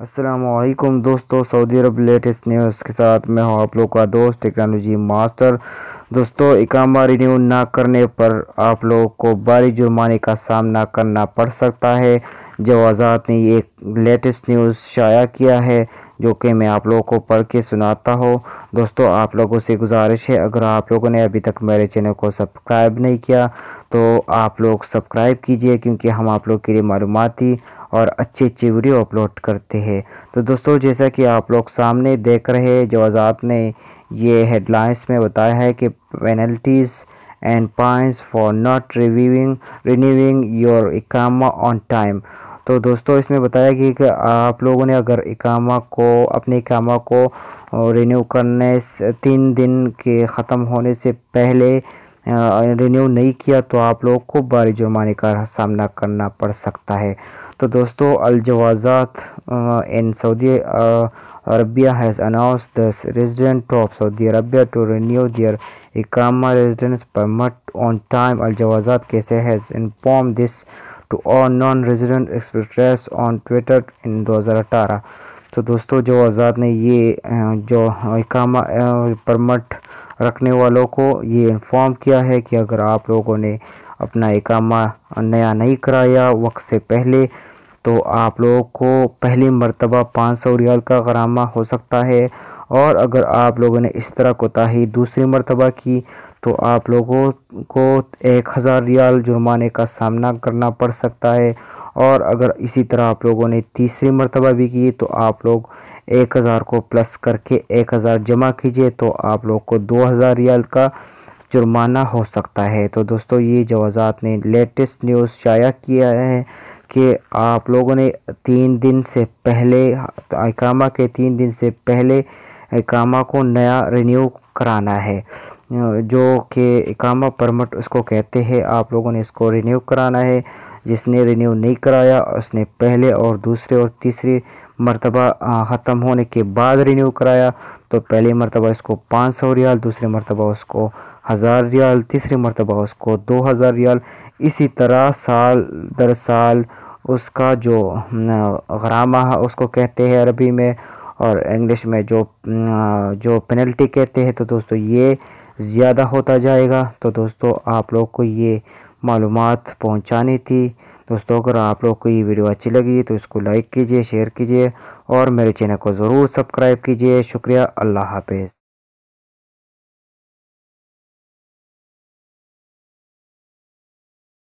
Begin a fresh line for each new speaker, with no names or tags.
السلام علیکم دوستو، سعودی عرب لیٹسٹ نیوز کے ساتھ میں ہوں آپ لوگ کا دوست ٹیکنالوجی ماسٹر۔ دوستو، اقامہ رینیو نہ کرنے پر آپ لوگوں کو بھاری جرمانے کا سامنا کرنا پڑ سکتا ہے۔ جوازات نے ایک لیٹسٹ نیوز شائع کیا ہے جو کہ میں آپ لوگوں کو پڑھ کے سناتا ہوں۔ دوستو، آپ لوگوں سے گزارش ہے، اگر آپ لوگوں نے ابھی تک میرے چینل کو سبسکرائب نہیں کیا تو آپ لوگ سبسکرائب کیجئے، کیونکہ ہم آپ لوگ کے لیے معلوماتی اور اچھی ویڈیو اپلوڈ کرتے ہیں۔ تو دوستو، جیسا کہ آپ لوگ سامنے دیکھ رہے ہیں، جوازات نے یہ ہیڈ لائنز میں بتایا ہے کہ penalties and fines for not renewing your اقامہ آن ٹائم۔ تو دوستو، اس میں بتایا گیا کہ آپ لوگوں نے اگر اپنے اقامہ کو رینیو کرنے 3 دن کے ختم ہونے سے پہلے رینیو نہیں کیا تو آپ لوگوں کو بھاری جرمانے کا سامنا کرنا پڑ سکتا ہے۔ تو دوستو، الجوازات in Saudi Arabia has announced the residents of Saudi Arabia to renew their Iqama residence permit on time. Al Jawazat Kese has informed this to all non-resident express on Twitter in 2018۔ تو دوستو، جوازات نے یہ جو اقامہ permit رکھنے والوں کو یہ inform کیا ہے کہ اگر آپ لوگوں نے اپنا اقامہ نیا نہیں کرایا وقت سے پہلے تو آپ لوگوں کو پہلی مرتبہ 500 ریال کا غرامہ ہو سکتا ہے، اور اگر آپ لوگوں نے اس طرح کوتاہی دوسری مرتبہ کی تو آپ لوگوں کو 1000 ریال جرمانے کا سامنا کرنا پڑ سکتا ہے، اور اگر اسی طرح آپ لوگوں نے تیسری مرتبہ بھی کی تو آپ لوگ 1000 کو پلس کر کے 1000 جمع کیجئے تو آپ لوگ کو 2000 ریال کا جرمانہ ہو سکتا ہے۔ تو دوستو، یہ جوازات نے لیٹسٹ نیوز شائع کیا ہے کہ آپ لوگوں نے 3 دن سے پہلے اقامہ کے 3 دن سے پہلے اقامہ کو نیا رینیو کرانا ہے، جو کہ اقامہ پرمٹ اس کو کہتے ہیں۔ آپ لوگوں نے اس کو رینیو کرانا ہے۔ جس نے رینیو نہیں کرایا اس نے پہلے اور دوسرے اور تیسری مرتبہ ختم ہونے کے بعد رینیو کرایا تو پہلی مرتبہ اس کو 500 ریال، دوسری مرتبہ اس کو 1000 ریال، تیسری مرتبہ اس کو 2000 ریال، اسی طرح سال در سال اس کا جو غرامہ اس کو کہتے ہیں عربی میں، اور انگلش میں جو پینلٹی کہتے ہیں۔ تو دوستو، یہ زیادہ ہوتا جائے گا۔ تو دوستو، آپ لوگ کو یہ معلومات پہنچانی تھی۔ دوستو، اگر آپ لوگ کو یہ ویڈیو اچھی لگی تو اس کو لائک کیجئے، شیئر کیجئے اور میرے چینل کو ضرور سبسکرائب کیجئے۔ شکریہ، اللہ حافظ۔